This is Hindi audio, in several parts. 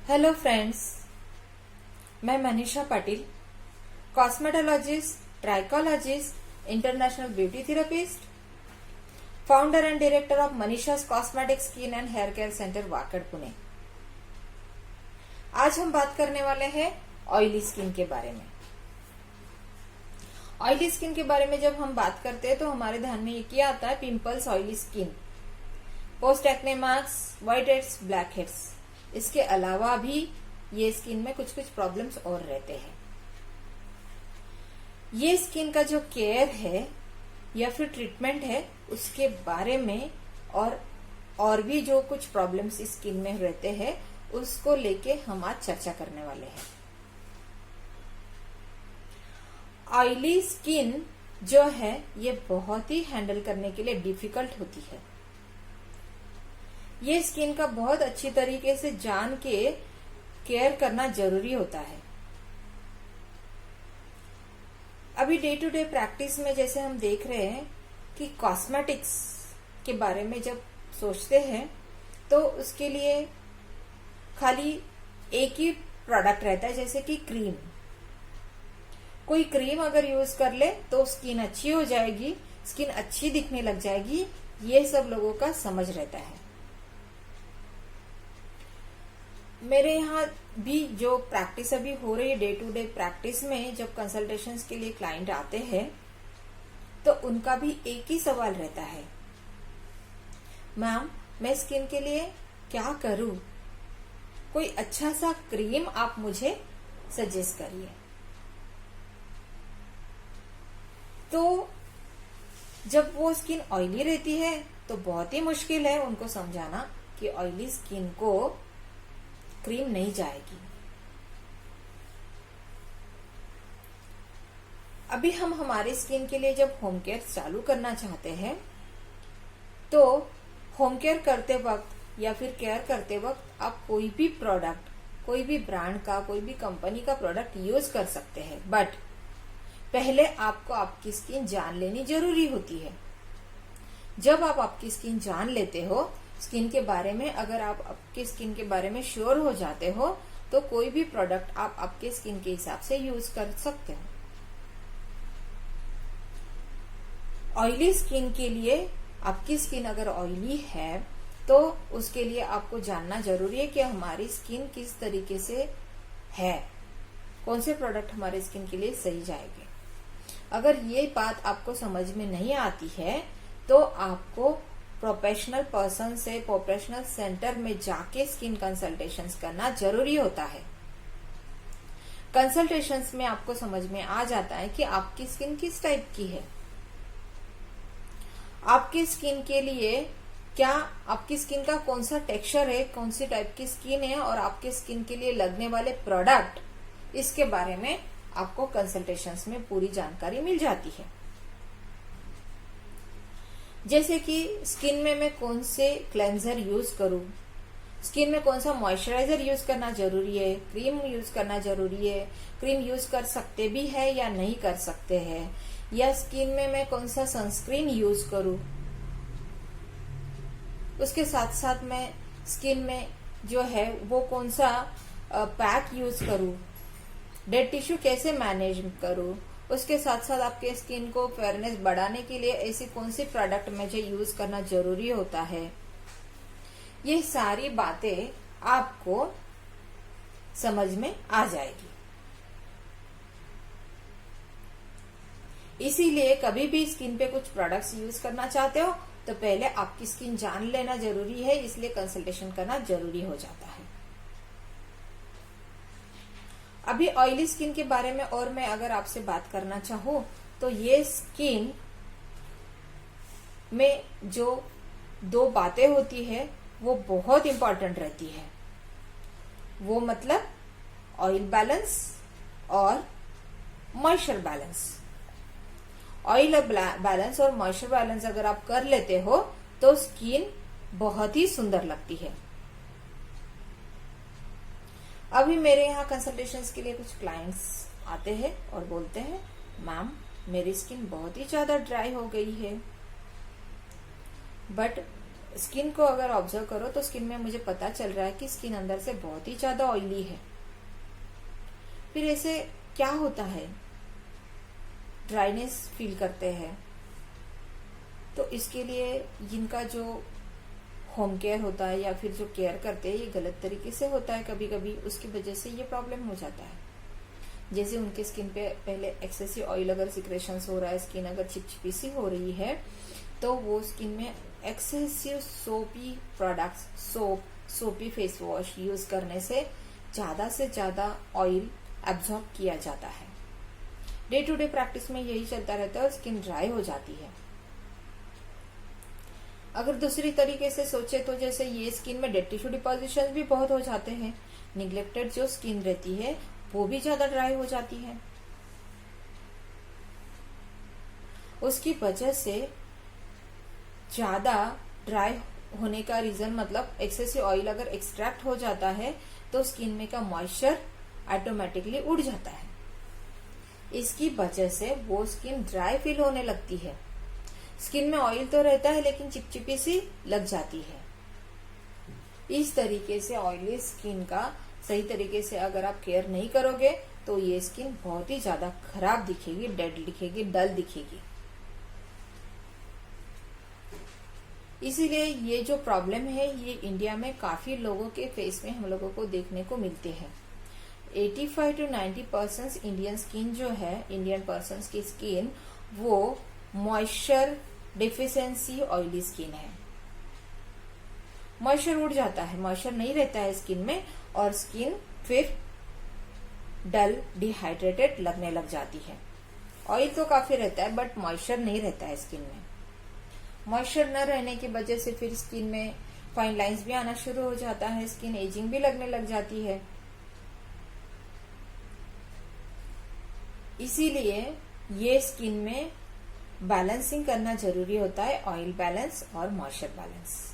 हेलो फ्रेंड्स, मैं Manisha Patil, cosmetologist, trichologist, international beauty therapist, founder and director of Manisha's cosmetic skin and hair care centre Wakad Pune. आज हम बात करने वाले हैं ऑयली स्किन के बारे में। ऑयली स्किन के बारे में जब हम बात करते हैं तो हमारे ध्यान में ये क्या आता है? Pimples, oily skin, post acne marks, white heads, black heads. इसके अलावा भी ये स्किन में कुछ कुछ प्रॉब्लम्स और रहते हैं। ये स्किन का जो केयर है या फिर ट्रीटमेंट है उसके बारे में और भी जो कुछ प्रॉब्लम्स इस स्किन में रहते हैं उसको लेके हम आज चर्चा करने वाले हैं। ऑयली स्किन जो है ये बहुत ही हैंडल करने के लिए डिफिकल्ट होती है। ये स्किन का बहुत अच्छी तरीके से जान के केयर करना जरूरी होता है। अभी डे टू डे प्रैक्टिस में जैसे हम देख रहे हैं कि कॉस्मेटिक्स के बारे में जब सोचते हैं तो उसके लिए खाली एक ही प्रोडक्ट रहता है, जैसे कि क्रीम। कोई क्रीम अगर यूज कर ले तो स्किन अच्छी हो जाएगी, स्किन अच्छी दिखने लग जाएगी, ये सब लोगों का समझ रहता है। मेरे यहाँ भी जो प्रैक्टिस अभी हो रही है, डे टू डे प्रैक्टिस में जब कंसल्टेशंस के लिए क्लाइंट आते हैं तो उनका भी एक ही सवाल रहता है, मैम मैं स्किन के लिए क्या करूं? कोई अच्छा सा क्रीम आप मुझे सजेस्ट करिए। तो जब वो स्किन ऑयली रहती है तो बहुत ही मुश्किल है उनको समझाना कि ऑयली स्किन को क्रीम नहीं जाएगी। अभी हम हमारी स्किन के लिए जब होम केयर चालू करना चाहते हैं तो होम केयर करते वक्त या फिर केयर करते वक्त आप कोई भी प्रोडक्ट, कोई भी ब्रांड का, कोई भी कंपनी का प्रोडक्ट यूज कर सकते हैं, बट पहले आपको आपकी स्किन जान लेनी जरूरी होती है। जब आप आपकी स्किन जान लेते हो, स्किन के बारे में, अगर आप आपके स्किन के बारे में श्योर हो जाते हो तो कोई भी प्रोडक्ट आप आपके स्किन के हिसाब से यूज कर सकते हो। ऑयली स्किन के लिए, आपकी स्किन अगर ऑयली है तो उसके लिए आपको जानना जरूरी है कि हमारी स्किन किस तरीके से है, कौन से प्रोडक्ट हमारे स्किन के लिए सही जाएंगे। अगर ये बात आपको समझ में नहीं आती है तो आपको प्रोफेशनल पर्सन से, प्रोफेशनल सेंटर में जाके स्किन कंसल्टेशंस करना जरूरी होता है। कंसल्टेशंस में आपको समझ में आ जाता है कि आपकी स्किन किस टाइप की है, आपकी स्किन के लिए क्या, आपकी स्किन का कौन सा टेक्सचर है, कौन सी टाइप की स्किन है और आपके स्किन के लिए लगने वाले प्रोडक्ट, इसके बारे में आपको कंसल्टेशंस में पूरी जानकारी मिल जाती है। जैसे कि स्किन में मैं कौन से क्लेंजर यूज करूं, स्किन में कौन सा मॉइस्चराइजर यूज करना जरूरी है, क्रीम यूज करना जरूरी है, क्रीम यूज कर सकते भी है या नहीं कर सकते हैं, या स्किन में मैं कौन सा सनस्क्रीन यूज करूं। उसके साथ साथ मैं स्किन में जो है वो कौन सा पैक यूज करूं, डेड टिश्यू कैसे मैनेज करूं। उसके साथ साथ आपके स्किन को फेयरनेस बढ़ाने के लिए ऐसी कौन सी प्रोडक्ट मुझे यूज करना जरूरी होता है। ये सारी बातें आपको समझ में आ जाएगी। इसीलिए कभी भी स्किन पे कुछ प्रोडक्ट्स यूज करना चाहते हो तो पहले आपकी स्किन जान लेना जरूरी है, इसलिए कंसल्टेशन करना जरूरी हो जाता है। अभी ऑयली स्किन के बारे में और मैं अगर आपसे बात करना चाहूं तो ये स्किन में जो दो बातें होती है वो बहुत इंपॉर्टेंट रहती है। वो मतलब ऑयल बैलेंस और मॉइस्चर बैलेंस। ऑयल बैलेंस और मॉइस्चर बैलेंस अगर आप कर लेते हो तो स्किन बहुत ही सुंदर लगती है। अभी मेरे यहाँ कंसल्टेशंस के लिए कुछ क्लाइंट्स आते हैं और बोलते हैं, मैम मेरी स्किन बहुत ही ज्यादा ड्राई हो गई है, बट स्किन को अगर ऑब्जर्व करो तो स्किन में मुझे पता चल रहा है कि स्किन अंदर से बहुत ही ज्यादा ऑयली है। फिर ऐसे क्या होता है, ड्राइनेस फील करते हैं, तो इसके लिए इनका जो होम केयर होता है या फिर जो केयर करते हैं ये गलत तरीके से होता है कभी कभी, उसकी वजह से ये प्रॉब्लम हो जाता है। जैसे उनके स्किन पे पहले एक्सेसिव ऑयल अगर सिक्रेशंस हो रहा है, स्किन अगर चिपचिपी सी हो रही है, तो वो स्किन में एक्सेसिव सोपी प्रोडक्ट्स, सोपी फेस वॉश यूज करने से ज्यादा ऑयल एब्जॉर्ब किया जाता है। डे टू डे प्रैक्टिस में यही चलता रहता है और स्किन ड्राई हो जाती है। अगर दूसरी तरीके से सोचे तो जैसे ये स्किन में डेड टिश्यू डिपोजिशन भी बहुत हो जाते हैं, निग्लेक्टेड जो स्किन रहती है वो भी ज्यादा ड्राई हो जाती है। उसकी वजह से ज्यादा ड्राई होने का रीजन मतलब एक्सेसिव ऑयल अगर एक्सट्रैक्ट हो जाता है तो स्किन में का मॉइस्चर ऑटोमेटिकली उड़ जाता है। इसकी वजह से वो स्किन ड्राई फील होने लगती है। स्किन में ऑयल तो रहता है लेकिन चिपचिपी सी लग जाती है। इस तरीके से ऑयली स्किन का सही तरीके से अगर आप केयर नहीं करोगे तो ये स्किन बहुत ही ज्यादा खराब दिखेगी, डेड दिखेगी, डल दिखेगी। इसीलिए ये जो प्रॉब्लम है ये इंडिया में काफी लोगों के फेस में हम लोगों को देखने को मिलते हैं। 85 to 90% इंडियन स्किन जो है, इंडियन पर्सन की स्किन वो मॉइस्चर डिफिशियंसी ऑयली स्किन है। मॉइस्चर उड़ जाता है, मॉइस्चर नहीं रहता है स्किन में और स्किन फिर डल, डिहाइड्रेटेड लगने लग जाती है। ऑयल तो काफी रहता है बट मॉइस्चर नहीं रहता है स्किन में। मॉइस्चर न रहने की वजह से फिर स्किन में फाइन लाइंस भी आना शुरू हो जाता है, स्किन एजिंग भी लगने लग जाती है। इसीलिए ये स्किन में बैलेंसिंग करना जरूरी होता है, ऑयल बैलेंस और मॉइस्चर बैलेंस।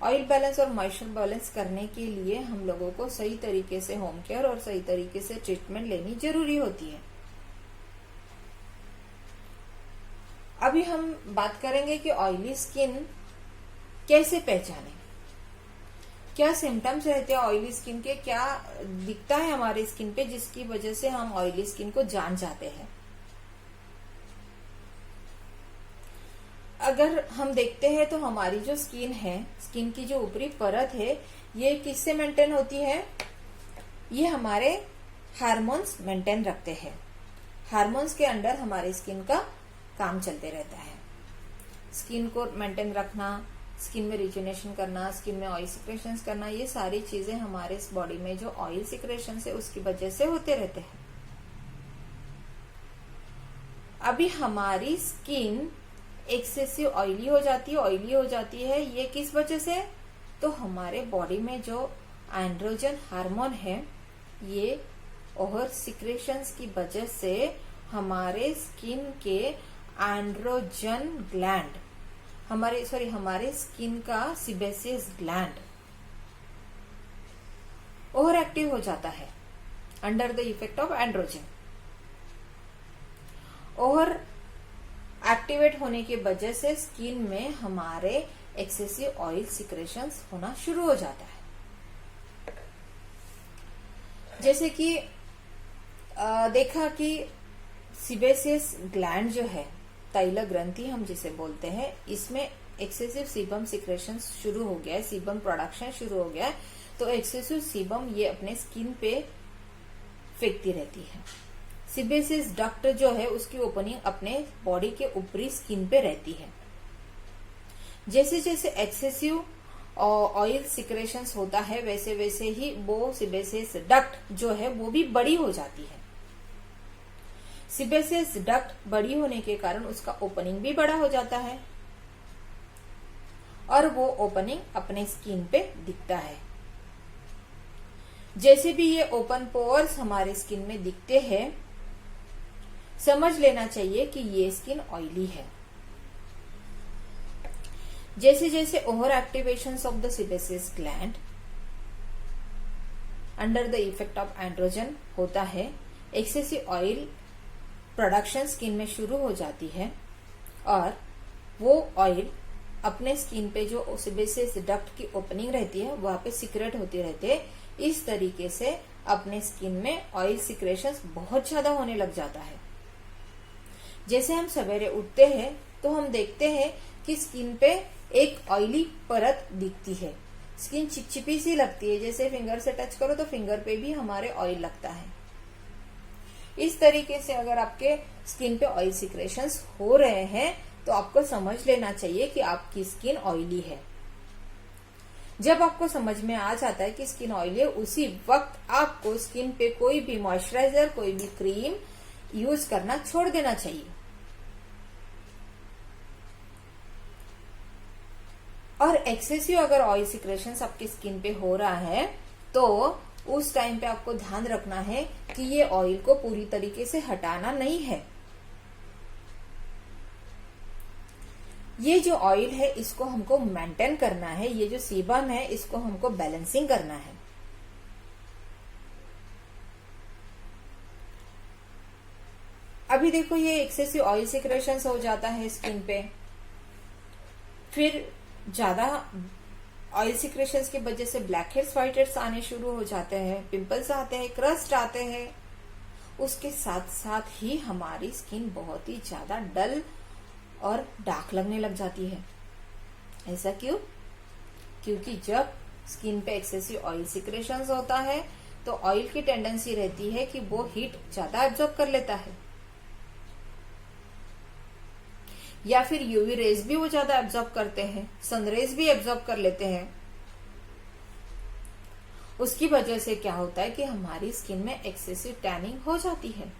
ऑयल बैलेंस और मॉइस्चर बैलेंस करने के लिए हम लोगों को सही तरीके से होम केयर और सही तरीके से ट्रीटमेंट लेनी जरूरी होती है। अभी हम बात करेंगे कि ऑयली स्किन कैसे पहचाने, क्या सिम्टम्स रहते हैं ऑयली स्किन के, क्या दिखता है हमारे स्किन पे जिसकी वजह से हम ऑयली स्किन को जान जाते हैं। अगर हम देखते हैं तो हमारी जो स्किन है, स्किन की जो ऊपरी परत है, ये किससे मेंटेन होती है? ये हमारे हार्मोन्स मेंटेन रखते हैं। हार्मोन्स के अंडर हमारी स्किन का काम चलते रहता है। स्किन को मेंटेन रखना, स्किन में रिजुनेशन करना, स्किन में ऑयल सिक्रेशंस करना, ये सारी चीजें हमारे इस बॉडी में जो ऑयल सिक्रेशन है उसकी वजह से होते रहते हैं। अभी हमारी स्किन एक्सेसिव ऑयली हो जाती है, ये किस वजह से? तो हमारे बॉडी में जो एंड्रोजन हार्मोन है, ये ओवर सिक्रेशंस की वजह से हमारे स्किन के एंड्रोजन ग्लैंड, हमारे स्किन का सीबेसियस ग्लैंड ओवर एक्टिव हो जाता है under the effect of androgen. Over activate होने की वजह से स्किन में हमारे एक्सेसिव ऑयल सिक्रेशंस होना शुरू हो जाता है। जैसे कि देखा कि सीबेसियस ग्लैंड जो है, तैल ग्रंथि हम जिसे बोलते हैं, इसमें एक्सेसिव सीबम सिक्रेशन शुरू हो गया है, सीबम प्रोडक्शन शुरू हो गया है, तो एक्सेसिव सीबम ये अपने स्किन पे फेंकती रहती है। सीबेसियस डक्ट जो है उसकी ओपनिंग अपने बॉडी के ऊपरी स्किन पे रहती है। जैसे जैसे एक्सेसिव ऑयल सिक्रेशंस होता है वैसे वैसे ही वो सीबेसियस डक्ट जो है वो भी बड़ी हो जाती है। सीबेसियस डक्ट बड़ी होने के कारण उसका ओपनिंग भी बड़ा हो जाता है और वो ओपनिंग अपने स्किन पे दिखता है। जैसे भी ये ओपन पोर्स हमारे स्किन में दिखते हैं, समझ लेना चाहिए कि ये स्किन ऑयली है। जैसे जैसे over activation of the sebaceous gland under the effect of androgen होता है, एक्सेसिव ऑयल प्रोडक्शन स्किन में शुरू हो जाती है और वो ऑयल अपने स्किन पे जो सेबेसियस डक्ट की ओपनिंग रहती है वहां पे सिक्रेट होती रहती है। इस तरीके से अपने स्किन में ऑयल सिक्रेशंस बहुत ज्यादा होने लग जाता है। जैसे हम सवेरे उठते हैं तो हम देखते हैं कि स्किन पे एक ऑयली परत दिखती है, स्किन चिपचिपी सी लगती है, जैसे फिंगर से टच करो तो फिंगर पे भी हमारे ऑयल लगता है। इस तरीके से अगर आपके स्किन पे ऑयल सिक्रेशंस हो रहे हैं तो आपको समझ लेना चाहिए कि आपकी स्किन ऑयली है। जब आपको समझ में आ जाता है कि स्किन ऑयली है, उसी वक्त आपको स्किन पे कोई भी मॉइस्चराइजर, कोई भी क्रीम यूज करना छोड़ देना चाहिए। और एक्सेसिव अगर ऑयल सिक्रेशंस आपकी स्किन पे हो रहा है तो उस टाइम पे आपको ध्यान रखना है कि ये ऑयल को पूरी तरीके से हटाना नहीं है। ये जो ऑयल है इसको हमको मेंटेन करना है, ये जो सीबम है इसको हमको बैलेंसिंग करना है। अभी देखो ये एक्सेसिव ऑयल सिक्रेशंस हो जाता है स्किन पे, फिर ज्यादा ऑयल सिक्रेशंस की वजह से ब्लैक हेड्स, व्हाइट हेड्स आने शुरू हो जाते हैं, पिंपल्स आते हैं, क्रस्ट आते हैं। उसके साथ साथ ही हमारी स्किन बहुत ही ज्यादा डल और डार्क लगने लग जाती है। ऐसा क्यों? क्योंकि जब स्किन पे एक्सेसिव ऑयल सिक्रेशंस होता है तो ऑयल की टेंडेंसी रहती है कि वो हीट ज्यादा एब्जॉर्ब कर लेता है, या फिर यूवी रेज भी वो ज्यादा एब्जॉर्ब करते हैं, सन रेज भी एब्जॉर्ब कर लेते हैं। उसकी वजह से क्या होता है कि हमारी स्किन में एक्सेसिव टैनिंग हो जाती है।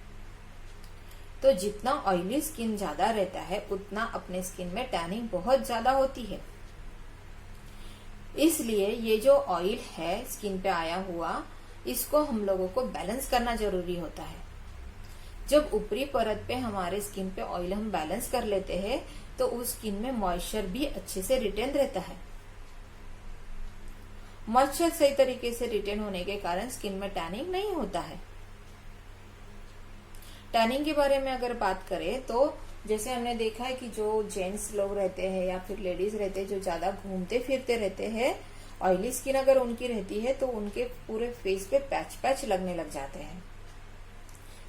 तो जितना ऑयली स्किन ज्यादा रहता है उतना अपने स्किन में टैनिंग बहुत ज्यादा होती है। इसलिए ये जो ऑयल है स्किन पे आया हुआ, इसको हम लोगों को बैलेंस करना जरूरी होता है। जब ऊपरी परत पे हमारे स्किन पे ऑयल हम बैलेंस कर लेते हैं तो उस स्किन में मॉइस्चर भी अच्छे से रिटेन रहता है। मॉइस्चर सही तरीके से रिटेन होने के कारण स्किन में टैनिंग नहीं होता है। टैनिंग के बारे में अगर बात करें तो जैसे हमने देखा है कि जो जेंट्स लोग रहते हैं या फिर लेडीज रहते हैं जो ज्यादा घूमते फिरते रहते हैं, ऑयली स्किन अगर उनकी रहती है तो उनके पूरे फेस पे पैच पैच लगने लग जाते हैं।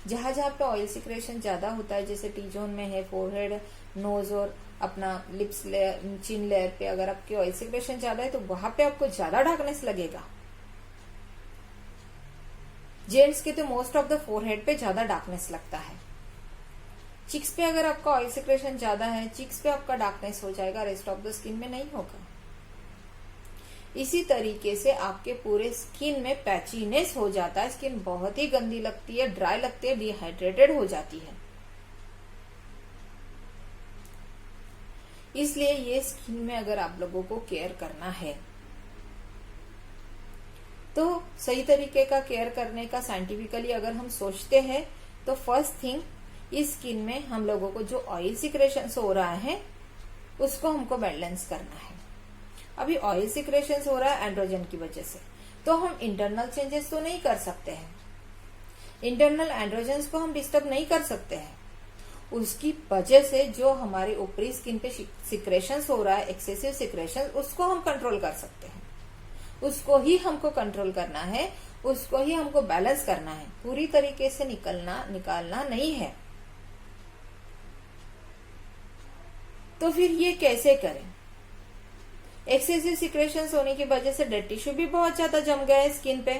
जहां जहां पे ऑयल सिक्रेशन ज्यादा होता है, जैसे टी जोन में है, फोरहेड, नोज और अपना लिप्स लेयर, चिन लेयर पे अगर आपकी ऑयल सिक्रेशन ज्यादा है तो वहां पे आपको ज्यादा डार्कनेस लगेगा। जेंट्स के तो मोस्ट ऑफ द फोरहेड पे ज्यादा डार्कनेस लगता है। चिक्स पे अगर आपका ऑयल सिक्रेशन ज्यादा है, चिक्स पे आपका डार्कनेस हो जाएगा, रेस्ट ऑफ द स्किन में नहीं होगा। इसी तरीके से आपके पूरे स्किन में पैचीनेस हो जाता है, स्किन बहुत ही गंदी लगती है, ड्राई लगती है, डिहाइड्रेटेड हो जाती है। इसलिए ये स्किन में अगर आप लोगों को केयर करना है तो सही तरीके का केयर करने का साइंटिफिकली अगर हम सोचते हैं तो फर्स्ट थिंग, इस स्किन में हम लोगों को जो ऑयल सिक्रेशन हो रहा है उसको हमको बैलेंस करना है। अभी ऑयल सिक्रेशन हो रहा है एंड्रोजन की वजह से, तो हम इंटरनल चेंजेस तो नहीं कर सकते हैं, इंटरनल एंड्रोजन्स को हम डिस्टर्ब नहीं कर सकते हैं। उसकी वजह से जो हमारी ऊपरी स्किन पे सिक्रेशन हो रहा है, एक्सेसिव सिक्रेशन, उसको हम कंट्रोल कर सकते हैं। उसको ही हमको कंट्रोल करना है, उसको ही हमको बैलेंस करना है, पूरी तरीके से निकालना नहीं है। तो फिर ये कैसे करें? एक्सेसिव सिक्रेशंस होने की वजह से डेड टिश्यू भी बहुत ज्यादा जम गया है स्किन पे।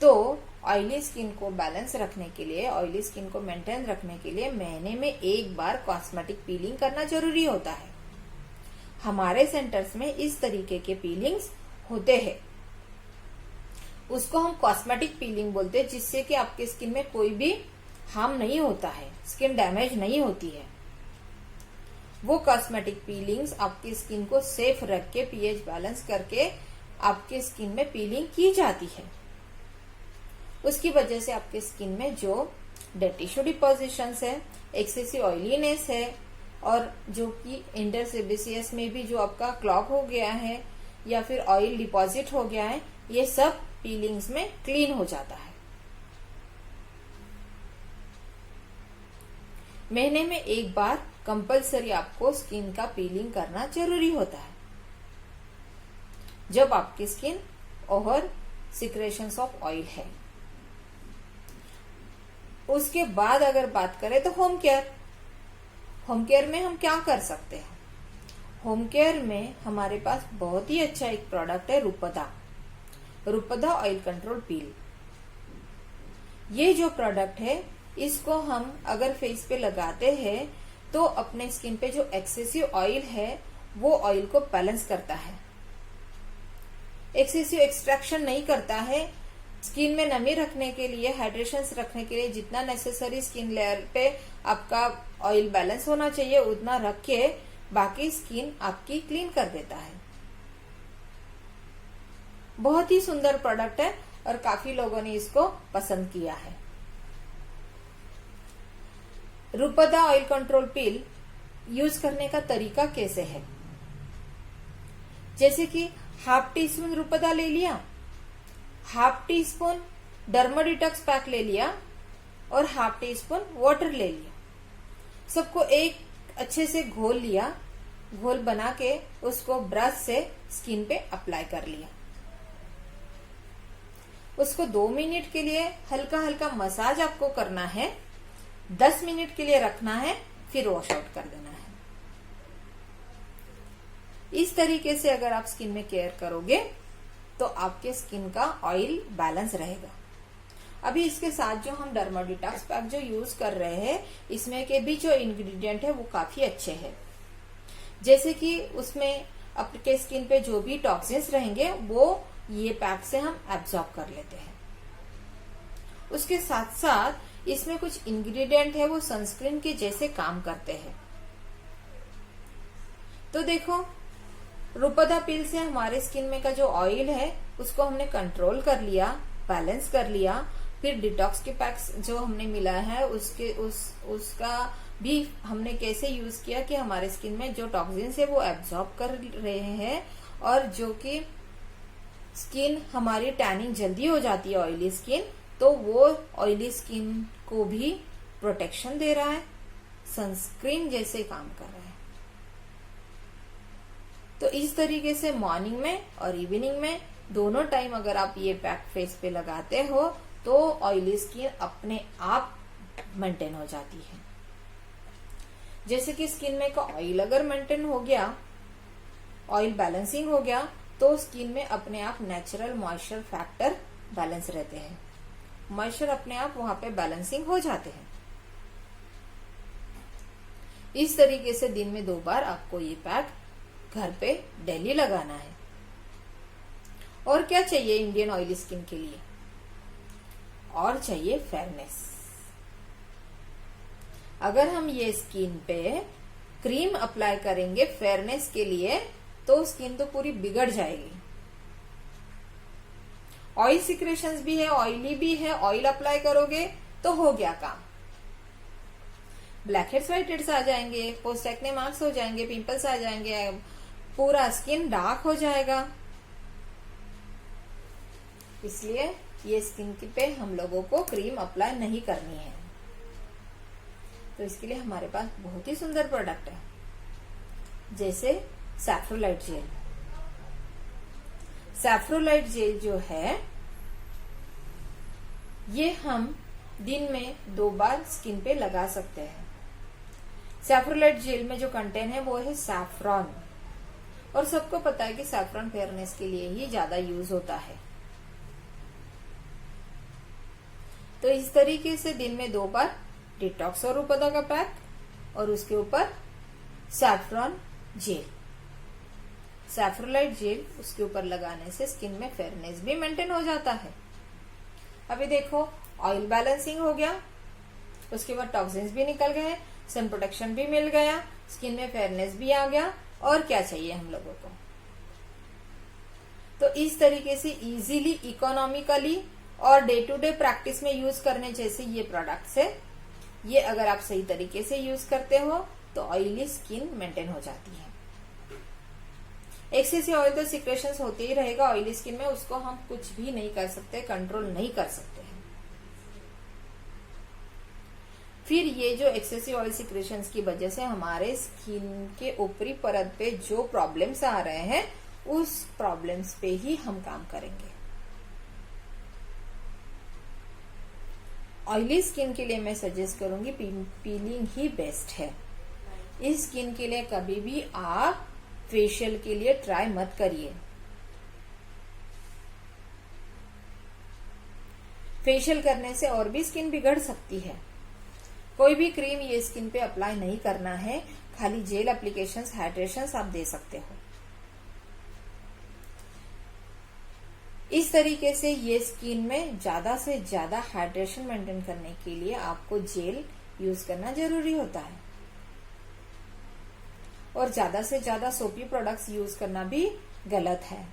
तो ऑयली स्किन को बैलेंस रखने के लिए, ऑयली स्किन को मेंटेन रखने के लिए महीने में एक बार कॉस्मेटिक पीलिंग करना जरूरी होता है। हमारे सेंटर्स में इस तरीके के पीलिंग्स होते हैं, उसको हम कॉस्मेटिक पीलिंग बोलते हैं, जिससे कि आपके स्किन में कोई भी हार्म नहीं होता है, स्किन डैमेज नहीं होती है। वो कॉस्मेटिक पीलिंग्स आपकी स्किन को सेफ रख के, पीएच बैलेंस करके आपके स्किन में पीलिंग की जाती है। उसकी वजह से आपके स्किन में जो डेड टिश्यू डिपोजिशंस है, एक्सेसिव ऑयलीनेस है, और जो कि इंटरसेबेसियस में भी जो आपका क्लॉग हो गया है या फिर ऑयल डिपॉजिट हो गया है, ये सब पीलिंग्स में क्लीन हो जाता है। महीने में एक बार कंपलसरी आपको स्किन का पीलिंग करना जरूरी होता है जब आपकी skin over secretions of oil है। उसके बाद अगर बात करें तो होम केयर में हम क्या कर सकते हैं। होम केयर में हमारे पास बहुत ही अच्छा एक प्रोडक्ट है रुपदा ऑयल कंट्रोल पील। ये जो प्रोडक्ट है इसको हम अगर फेस पे लगाते हैं तो अपने स्किन पे जो एक्सेसिव ऑयल है वो ऑयल को बैलेंस करता है, एक्सेसिव एक्सट्रैक्शन नहीं करता है। स्किन में नमी रखने के लिए, हाइड्रेशन रखने के लिए जितना नेसेसरी स्किन लेयर पे आपका ऑयल बैलेंस होना चाहिए उतना रख के बाकी स्किन आपकी क्लीन कर देता है। बहुत ही सुंदर प्रोडक्ट है और काफी लोगों ने इसको पसंद किया है। रुपदा ऑयल कंट्रोल पील यूज करने का तरीका कैसे है, जैसे कि हाफ टी स्पून रुपदा ले लिया, हाफ टी स्पून डर्माडिटॉक्स पैक ले लिया और हाफ टी स्पून वाटर ले लिया। सबको एक अच्छे से घोल लिया, घोल बना के उसको ब्रश से स्किन पे अप्लाई कर लिया। उसको 2 मिनट के लिए हल्का हल्का मसाज आपको करना है, 10 मिनट के लिए रखना है, फिर वॉश आउट कर देना है। इस तरीके से अगर आप स्किन में केयर करोगे तो आपके स्किन का ऑयल बैलेंस रहेगा। अभी इसके साथ जो हम डर्माडिटॉक्स पैक जो यूज कर रहे हैं इसमें के भी जो इंग्रेडिएंट है वो काफी अच्छे हैं, जैसे कि उसमें आपके स्किन पे जो भी टॉक्सिन्स रहेंगे वो ये पैक से हम एब्जॉर्ब कर लेते हैं। उसके साथ साथ इसमें कुछ इंग्रेडिएंट है वो सनस्क्रीन के जैसे काम करते हैं। तो देखो, रुपदा पील से हमारे स्किन में का जो ऑयल है उसको हमने कंट्रोल कर लिया, बैलेंस कर लिया। फिर डिटॉक्स के पैक्स जो हमने मिला है उसका भी हमने कैसे यूज किया कि हमारे स्किन में जो टॉक्सिन्स है वो एब्जॉर्ब कर रहे हैं और जो कि स्किन हमारी टैनिंग जल्दी हो जाती है ऑयली स्किन, तो वो ऑयली स्किन को भी प्रोटेक्शन दे रहा है, सनस्क्रीन जैसे काम कर रहा है। तो इस तरीके से मॉर्निंग में और इवनिंग में दोनों टाइम अगर आप ये पैक फेस पे लगाते हो तो ऑयली स्किन अपने आप मेंटेन हो जाती है। जैसे कि स्किन में का ऑयल अगर मेंटेन हो गया, ऑयल बैलेंसिंग हो गया, तो स्किन में अपने आप नेचुरल मॉइस्चर फैक्टर बैलेंस रहते हैं, मॉइस्चर अपने आप वहां पे बैलेंसिंग हो जाते हैं। इस तरीके से दिन में 2 बार आपको ये पैक घर पे डेली लगाना है। और क्या चाहिए इंडियन ऑयली स्किन के लिए, और चाहिए फेयरनेस। अगर हम ये स्किन पे क्रीम अप्लाई करेंगे फेयरनेस के लिए तो स्किन तो पूरी बिगड़ जाएगी। ऑयल सिक्रेशंस भी है, ऑयली भी है, ऑयल अप्लाई करोगे तो हो गया काम। ब्लैक हेड्स व्हाइट हेड्स आ जाएंगे, पोस्ट एक्ने मार्क्स हो जाएंगे, पिंपल्स आ जाएंगे, पूरा स्किन डार्क हो जाएगा। इसलिए ये स्किन पे हम लोगों को क्रीम अप्लाई नहीं करनी है। तो इसके लिए हमारे पास बहुत ही सुंदर प्रोडक्ट है, जैसे सैफ्रोलाइट जेल। सैफ्रोलाइट जेल जो है ये हम दिन में 2 बार स्किन पे लगा सकते हैं। सैफ्रोलाइट जेल में जो कंटेंट है वो है सैफ्रॉन, और सबको पता है कि सैफ्रॉन फेयरनेस के लिए ही ज्यादा यूज होता है। तो इस तरीके से दिन में 2 बार डिटॉक्स और रुपदा का पैक और उसके ऊपर सैफ्रॉन जेल, सैफ्रोलाइट जेल उसके ऊपर लगाने से स्किन में फेयरनेस भी मेंटेन हो जाता है। अभी देखो, ऑयल बैलेंसिंग हो गया, उसके बाद टॉक्सिन्स भी निकल गए, सन प्रोटेक्शन भी मिल गया, स्किन में फेयरनेस भी आ गया, और क्या चाहिए हम लोगों को। तो इस तरीके से इजीली, इकोनॉमिकली और डे टू डे प्रैक्टिस में यूज करने जैसे ये प्रोडक्ट्स है, ये अगर आप सही तरीके से यूज करते हो तो ऑयली स्किन मेंटेन हो जाती है। एक्सेसिव ऑयल तो सिक्रेशंस होते ही रहेगा ऑयली स्किन में, उसको हम कुछ भी नहीं कर सकते, कंट्रोल नहीं कर सकते हैं। फिर ये जो एक्सेसिव ऑयल सिक्रेशंस की वजह से हमारे स्किन के ऊपरी परत पे जो प्रॉब्लम्स आ रहे हैं उस प्रॉब्लम्स पे ही हम काम करेंगे। ऑयली स्किन के लिए मैं सजेस्ट करूंगी पीलिंग ही बेस्ट है। इस स्किन के लिए कभी भी आप फेशियल के लिए ट्राई मत करिए। फेशियल करने से और भी स्किन बिगड़ सकती है। कोई भी क्रीम ये स्किन पे अप्लाई नहीं करना है, खाली जेल एप्लीकेशंस, हाइड्रेशंस आप दे सकते हो। इस तरीके से ये स्किन में ज्यादा से ज्यादा हाइड्रेशन मेंटेन करने के लिए आपको जेल यूज करना जरूरी होता है और ज्यादा से ज्यादा सोपी प्रोडक्ट्स यूज करना भी गलत है।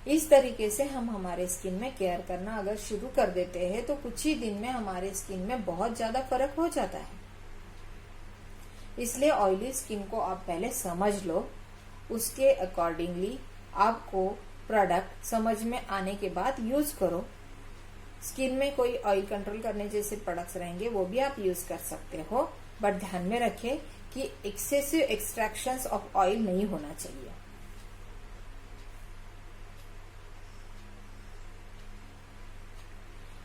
इस तरीके से हम हमारे स्किन में केयर करना अगर शुरू कर देते हैं तो कुछ ही दिन में हमारे स्किन में बहुत ज्यादा फर्क हो जाता है। इसलिए ऑयली स्किन को आप पहले समझ लो, उसके अकॉर्डिंगली आपको प्रोडक्ट समझ में आने के बाद यूज करो। स्किन में कोई ऑयल कंट्रोल करने जैसे प्रोडक्ट्स रहेंगे वो भी आप यूज कर सकते हो, बट ध्यान में रखें कि एक्सेसिव एक्सट्रैक्शंस ऑफ ऑयल नहीं होना चाहिए।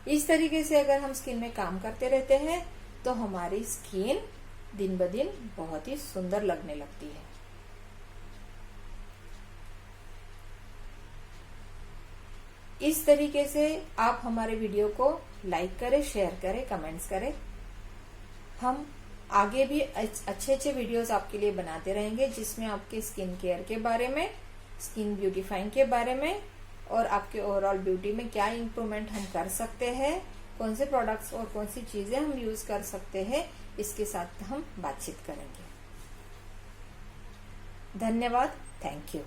इस तरीके से अगर हम स्किन में काम करते रहते हैं तो हमारी स्किन दिन ब दिन बहुत ही सुंदर लगने लगती है। इस तरीके से आप हमारे वीडियो को लाइक करें, शेयर करें, कमेंट्स करें। हम आगे भी अच्छे अच्छे वीडियोस आपके लिए बनाते रहेंगे जिसमें आपके स्किन केयर के बारे में, स्किन ब्यूटीफाइंग के बारे में और आपके ओवरऑल ब्यूटी में क्या इम्प्रूवमेंट हम कर सकते हैं, कौन से प्रोडक्ट्स और कौन सी चीजें हम यूज कर सकते हैं, इसके साथ हम बातचीत करेंगे। धन्यवाद। Thank you.